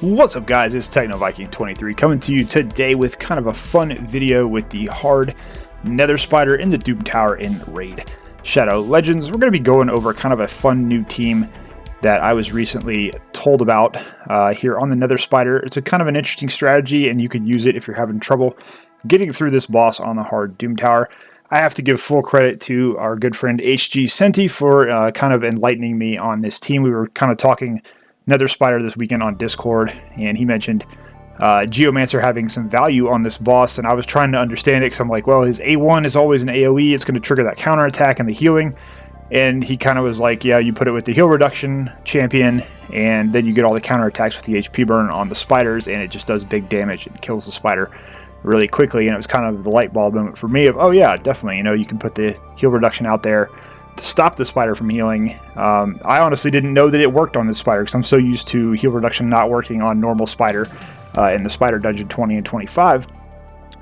What's up guys, it's TechnoViking23 coming to you today with kind of a fun video with the hard Nether Spider in the Doom Tower in Raid Shadow Legends. We're going to be going over kind of a fun new team that I was recently told about here on the Nether Spider. It's a kind of an interesting strategy and you could use it if you're having trouble getting through this boss on the hard Doom Tower. I have to give full credit to our good friend HGcenty for kind of enlightening me on this team. We were kind of talking Nether Spider this weekend on Discord, and he mentioned Geomancer having some value on this boss, and I was trying to understand it because I'm like, well, his A1 is always an AoE, it's going to trigger that counterattack and the healing, and he kind of was like, yeah, you put it with the heal reduction champion, and then you get all the counterattacks with the HP burn on the spiders, and it just does big damage and kills the spider really quickly, and it was kind of the light bulb moment for me of, oh yeah, definitely, you know, you can put the heal reduction out there to stop the spider from healing. I honestly didn't know that it worked on this spider because I'm so used to heal reduction not working on normal spider in the spider dungeon 20 and 25.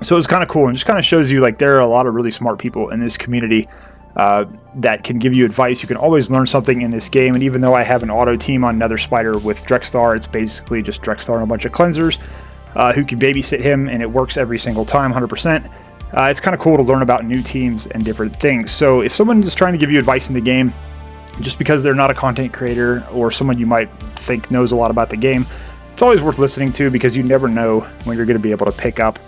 So it was kind of cool and just kind of shows you like there are a lot of really smart people in this community that can give you advice. You can always learn something in this game, and even though I have an auto team on Nether Spider with Drexstar, it's basically just Drexstar and a bunch of cleansers who can babysit him, and it works every single time 100%. It's kind of cool to learn about new teams and different things. So if someone is trying to give you advice in the game, just because they're not a content creator or someone you might think knows a lot about the game, it's always worth listening to because you never know when you're going to be able to pick up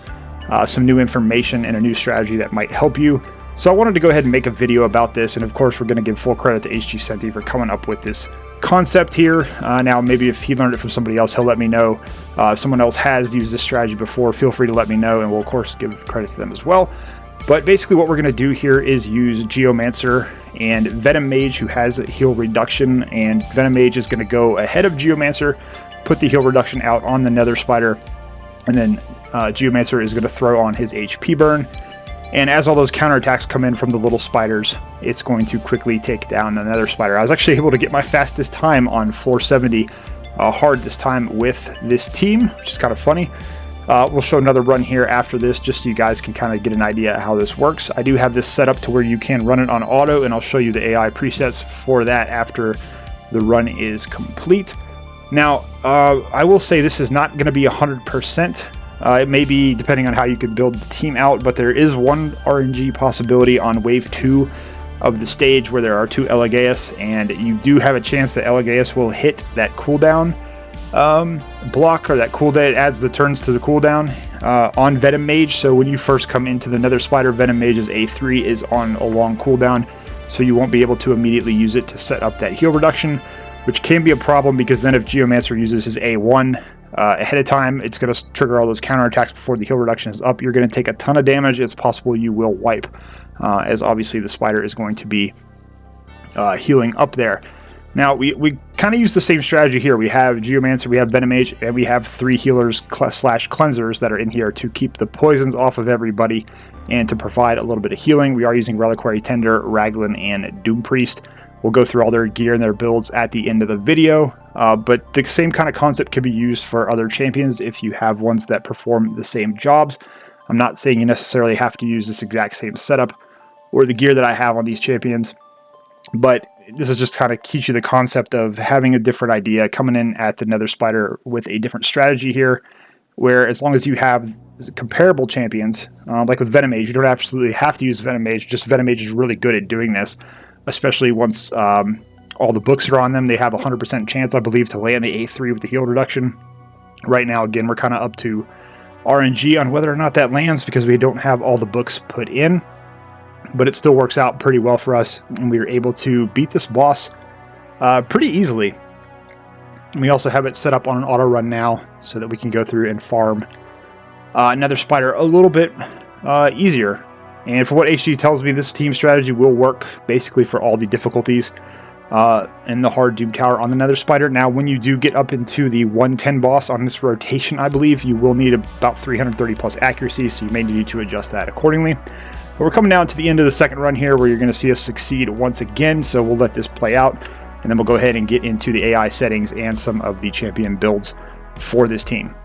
some new information and a new strategy that might help you. So I wanted to go ahead and make a video about this, and of course we're going to give full credit to HGcenty for coming up with this concept here. Now maybe if he learned it from somebody else, he'll let me know. If someone else has used this strategy before, feel free to let me know, and we'll of course give credit to them as well. But basically what we're going to do here is use Geomancer and Venom Mage, who has heal reduction, and Venom Mage is going to go ahead of Geomancer, put the heal reduction out on the Nether Spider, and then Geomancer is going to throw on his HP burn. And as all those counterattacks come in from the little spiders, it's going to quickly take down another spider. I was actually able to get my fastest time on floor 70 hard this time with this team, which is kind of funny. We'll show another run here after this just so you guys can kind of get an idea of how this works. I do have this set up to where you can run it on auto, and I'll show you the AI presets for that after the run is complete. Now, I will say this is not going to be 100%. It may be depending on how you could build the team out, but there is one RNG possibility on wave 2 of the stage where there are 2 Elgato, and you do have a chance that Elgato will hit that cooldown block, or that cooldown. It adds the turns to the cooldown on Venom Mage. So when you first come into the Nether Spider, Venom Mage's A3 is on a long cooldown, so you won't be able to immediately use it to set up that heal reduction, which can be a problem because then if Geomancer uses his A1 ahead of time, it's going to trigger all those counterattacks before the heal reduction is up. You're going to take a ton of damage. It's possible you will wipe, as obviously the spider is going to be healing up there. Now, we kind of use the same strategy here. We have Geomancer, we have Venom Mage, and we have 3 healers slash cleansers that are in here to keep the poisons off of everybody and to provide a little bit of healing. We are using Reliquary Tender, Raglan, and Doom Priest. We'll go through all their gear and their builds at the end of the video, but the same kind of concept can be used for other champions if you have ones that perform the same jobs. I'm not saying you necessarily have to use this exact same setup or the gear that I have on these champions, but this is just kind of teach you the concept of having a different idea, coming in at the Nether Spider with a different strategy here, where as long as you have comparable champions, like with Venom Mage, you don't absolutely have to use Venom Mage, just Venom Mage is really good at doing this. Especially once all the books are on them, they have a 100% chance, I believe, to land the A3 with the heal reduction. Right now, again, we're kind of up to RNG on whether or not that lands because we don't have all the books put in, but it still works out pretty well for us, and we are able to beat this boss pretty easily. And we also have it set up on an auto run now so that we can go through and farm Nether Spider a little bit easier. And for what HG tells me, this team strategy will work basically for all the difficulties in the hard Doom Tower on the Nether Spider. Now, when you do get up into the 110 boss on this rotation, I believe, you will need about 330 plus accuracy, so you may need to adjust that accordingly. But we're coming down to the end of the second run here where you're going to see us succeed once again, so we'll let this play out, and then we'll go ahead and get into the AI settings and some of the champion builds for this team.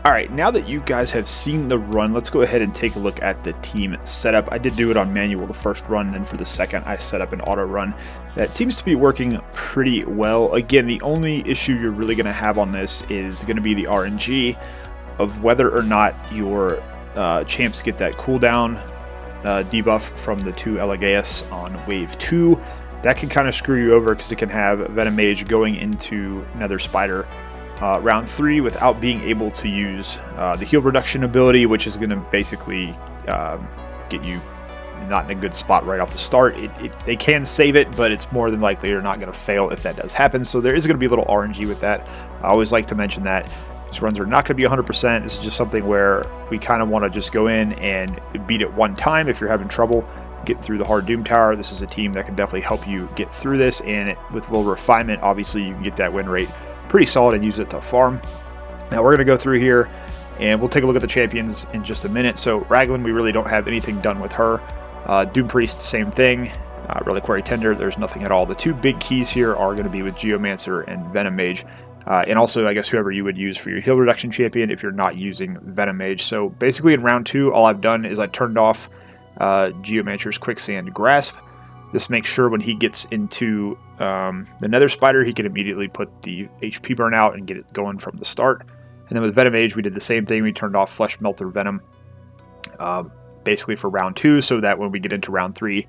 Alright, now that you guys have seen the run, let's go ahead and take a look at the team setup. I did do it on manual the first run, then for the second I set up an auto run. That seems to be working pretty well. Again, the only issue you're really going to have on this is going to be the RNG of whether or not your champs get that cooldown debuff from the 2 Elgato on wave 2. That can kind of screw you over because it can have Venom Mage going into Nether Spider round 3 without being able to use the heal reduction ability, which is going to basically get you not in a good spot right off the start. They can save it, but it's more than likely you're not going to fail if that does happen. So there is going to be a little RNG with that. I always like to mention that these runs are not going to be 100%. This is just something where we kind of want to just go in and beat it one time. If you're having trouble getting through the hard Doom Tower, this is a team that can definitely help you get through this. And with a little refinement, obviously you can get that win rate pretty solid and use it to farm. Now we're going to go through here and we'll take a look at the champions in just a minute. So Raglan, we really don't have anything done with her. Doom Priest, same thing. Reliquary Tender, there's nothing at all. The 2 big keys here are going to be with Geomancer and Venom Mage. And also, I guess, whoever you would use for your heal reduction champion if you're not using Venom Mage. So basically in round 2, all I've done is I turned off Geomancer's Quicksand Grasp. This makes sure when he gets into the Nether Spider, he can immediately put the HP burn out and get it going from the start. And then with Venom Mage, we did the same thing. We turned off Flesh Melter Venom basically for round 2, so that when we get into round 3,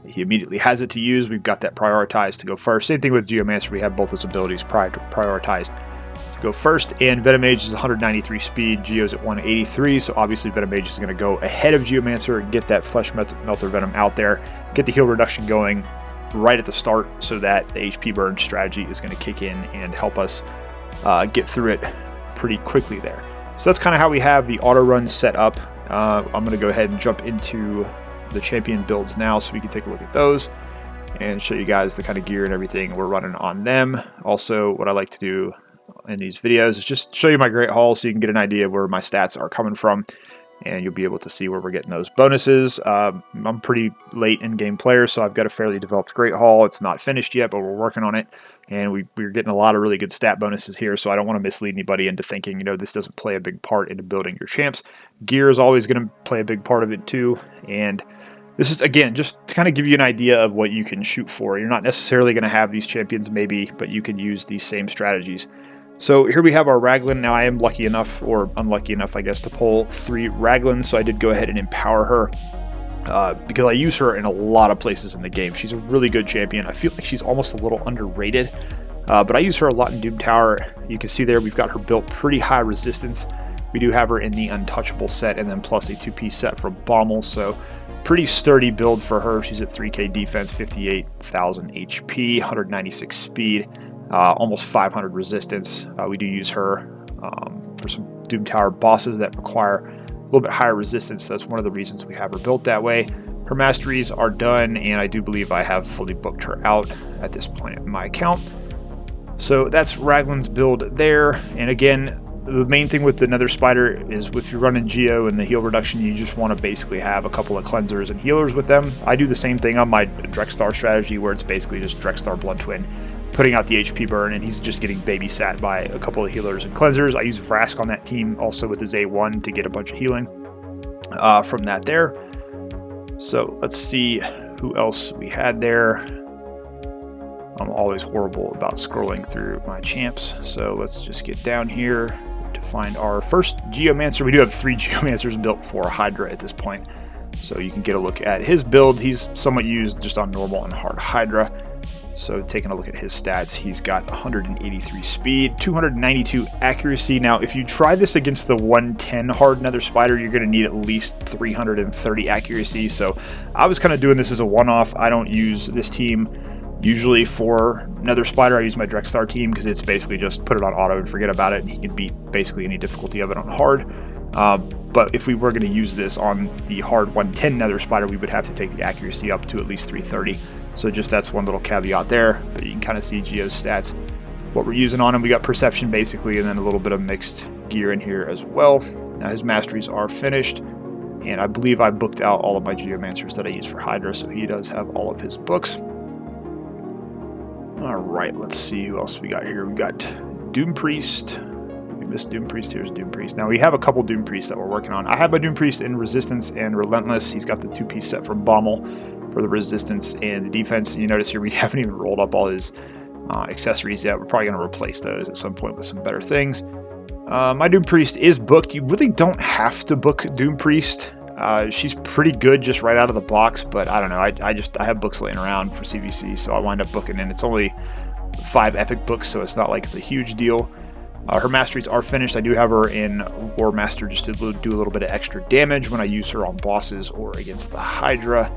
he immediately has it to use. We've got that prioritized to go first. Same thing with Geomancer. We have both those abilities prioritized to go first. And Venom Mage is 193 speed. Geo's at 183, so obviously Venom Mage is going to go ahead of Geomancer and get that Flesh Melter Venom out there, get the heal reduction going right at the start so that the HP burn strategy is going to kick in and help us get through it pretty quickly there. So that's kind of how we have the auto run set up. I'm going to go ahead and jump into the champion builds now so we can take a look at those and show you guys the kind of gear and everything we're running on them. Also, what I like to do in these videos is just show you my great haul so you can get an idea of where my stats are coming from, and you'll be able to see where we're getting those bonuses. I'm pretty late in game player, so I've got a fairly developed great haul. It's not finished yet, but we're working on it, and we're getting a lot of really good stat bonuses here, so I don't want to mislead anybody into thinking, you know, this doesn't play a big part into building your champs. Gear is always going to play a big part of it too, and this is, again, just to kind of give you an idea of what you can shoot for. You're not necessarily going to have these champions maybe, but you can use these same strategies. So here we have our Raglan. Now I am lucky enough, or unlucky enough, I guess, to pull 3 Raglans, so I did go ahead and empower her because I use her in a lot of places in the game. She's a really good champion. I feel like she's almost a little underrated, but I use her a lot in Doom Tower. You can see there we've got her built pretty high resistance. We do have her in the Untouchable set, and then plus a 2-piece set from Bommel, so pretty sturdy build for her. She's at 3k defense, 58,000 HP, 196 speed, almost 500 resistance. We do use her for some Doom Tower bosses that require a little bit higher resistance. That's one of the reasons we have her built that way. Her masteries are done, and I do believe I have fully booked her out at this point in my account. So that's Raglan's build there. And again, the main thing with the Nether Spider is if you're running Geo and the heal reduction, you just want to basically have a couple of cleansers and healers with them. I do the same thing on my Drexstar strategy, where it's basically just Drexstar Blood Twin putting out the HP burn, and he's just getting babysat by a couple of healers and cleansers. I use Vrask on that team also with his A1 to get a bunch of healing from that there. So let's see who else we had there. I'm always horrible about scrolling through my champs, so let's just get down here to find our first Geomancer. We do have 3 Geomancers built for Hydra at this point, so you can get a look at his build. He's somewhat used just on normal and hard Hydra. So taking a look at his stats, he's got 183 speed, 292 accuracy. Now, if you try this against the 110 hard Nether Spider, you're going to need at least 330 accuracy. So I was kind of doing this as a one-off. I don't use this team usually for Nether Spider. I use my Drexstar team because it's basically just put it on auto and forget about it, and he can beat basically any difficulty of it on hard. But if we were going to use this on the hard 110 Nether Spider, we would have to take the accuracy up to at least 330. So just that's one little caveat there, but you can kind of see Geo's stats, what we're using on him. We got Perception basically, and then a little bit of mixed gear in here as well. Now his masteries are finished, and I believe I booked out all of my Geomancers that I use for Hydra, so he does have all of his books. Alright, let's see who else we got here. We got Doom Priest, Miss Doom Priest, here's Doom Priest. Now we have a couple Doom Priests that we're working on. I have my Doom Priest in Resistance and Relentless. He's got the 2-piece set from Bommel for the Resistance and the Defense. You notice here we haven't even rolled up all his accessories yet. We're probably going to replace those at some point with some better things. My Doom Priest is booked. You really don't have to book Doom Priest. She's pretty good just right out of the box, but I don't know. I have books laying around for CVC, so I wind up booking, and it's only 5 epic books, so it's not like it's a huge deal. Her Masteries are finished. I do have her in War Master just to do a little bit of extra damage when I use her on bosses or against the Hydra.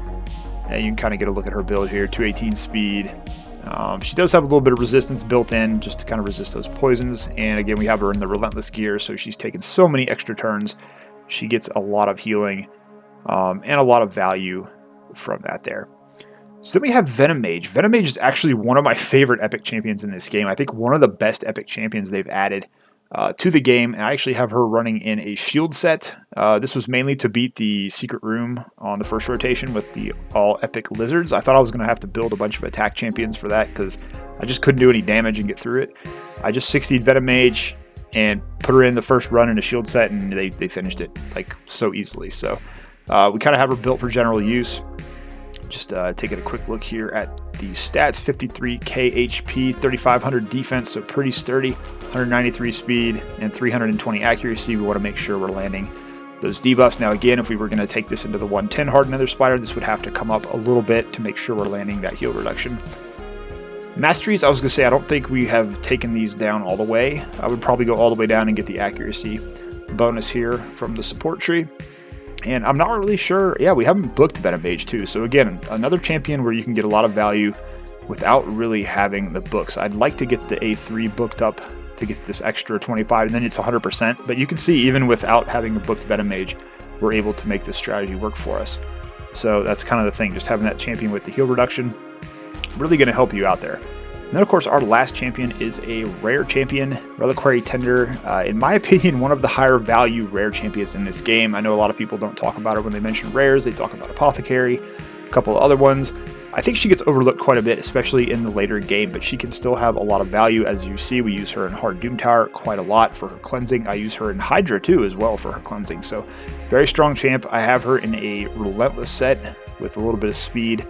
And you can kind of get a look at her build here. 218 speed. She does have a little bit of resistance built in just to kind of resist those poisons. And again, we have her in the Relentless gear, so she's taken so many extra turns. She gets a lot of healing and a lot of value from that there. So then we have Venom Mage. Venom Mage is actually one of my favorite epic champions in this game. I think one of the best epic champions they've added to the game. And I actually have her running in a shield set. This was mainly to beat the secret room on the first rotation with the all epic lizards. I thought I was going to have to build a bunch of attack champions for that because I just couldn't do any damage and get through it. I just 60'd Venom Mage and put her in the first run in a shield set, and they finished it like so easily. So we kind of have her built for general use. Just taking a quick look here at the stats. 53k HP, 3500 defense, so pretty sturdy. 193 speed and 320 accuracy. We want to make sure we're landing those debuffs. Now again, if we were going to take this into the 110 hard Nether Spider, this would have to come up a little bit to make sure we're landing that heal reduction. Masteries, I was going to say, I don't think we have taken these down all the way. I would probably go all the way down and get the accuracy bonus here from the support tree. And I'm not really sure. Yeah, we haven't booked Venom Mage too. So again, another champion where you can get a lot of value without really having the books. I'd like to get the A3 booked up to get this extra 25, and then it's 100%. But you can see even without having a booked Venom Mage, we're able to make this strategy work for us. So that's kind of the thing. Just having that champion with the heal reduction, really going to help you out there. And then, of course, our last champion is a rare champion, Reliquary Tender. In my opinion, one of the higher value rare champions in this game. I know a lot of people don't talk about her when they mention rares. They talk about Apothecary, a couple of other ones. I think she gets overlooked quite a bit, especially in the later game, but she can still have a lot of value. As you see, we use her in Hard Doom Tower quite a lot for her cleansing. I use her in Hydra, too, as well for her cleansing. So, very strong champ. I have her in a Relentless set with a little bit of speed.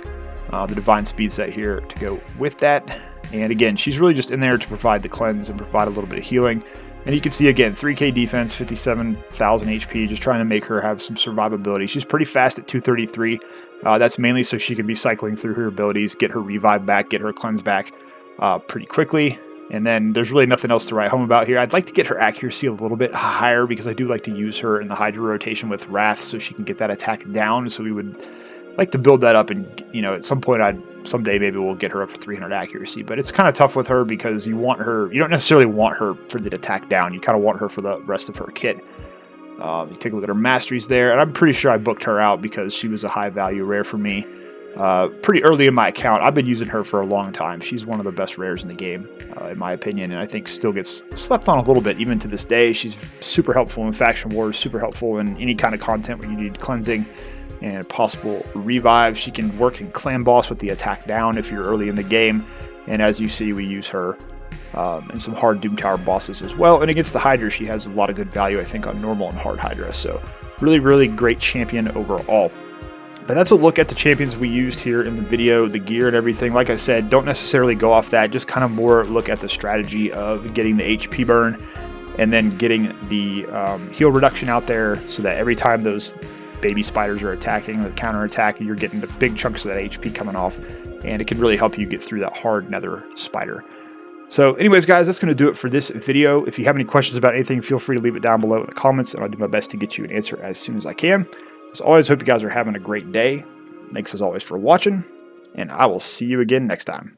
The Divine Speed set here to go with that. And again, she's really just in there to provide the cleanse and provide a little bit of healing. And you can see, again, 3k defense, 57,000 HP, just trying to make her have some survivability. She's pretty fast at 233. That's mainly so she can be cycling through her abilities, get her revive back, get her cleanse back pretty quickly. And then there's really nothing else to write home about here. I'd like to get her accuracy a little bit higher because I do like to use her in the Hydra rotation with Wrath so she can get that attack down. So we would like to build that up, and at some point someday maybe we'll get her up to 300 accuracy. But it's kind of tough with her because you don't necessarily want her for the attack down. You kind of want her for the rest of her kit. You take a look at her Masteries there, and I'm pretty sure I booked her out because she was a high value rare for me pretty early in my account. I've been using her for a long time. She's one of the best rares in the game, in my opinion, and I think still gets slept on a little bit even to this day. She's super helpful in Faction Wars, super helpful in any kind of content where you need cleansing and possible revive. She can work in Clan Boss with the attack down if you're early in the game. And as you see, we use her in some hard Doom Tower bosses as well. And against the Hydra, she has a lot of good value, I think, on normal and hard Hydra. So really, really great champion overall. But that's a look at the champions we used here in the video, the gear and everything. Like I said, don't necessarily go off that. Just kind of more look at the strategy of getting the HP burn and then getting the heal reduction out there so that every time those baby spiders are attacking, the counter attack, you're getting the big chunks of that HP coming off, and it can really help you get through that hard Nether Spider. So anyways, guys, that's going to do it for this video. If you have any questions about anything, feel free to leave it down below in the comments, and I'll do my best to get you an answer as soon as I can. As always, hope you guys are having a great day. Thanks as always for watching, and I will see you again next time.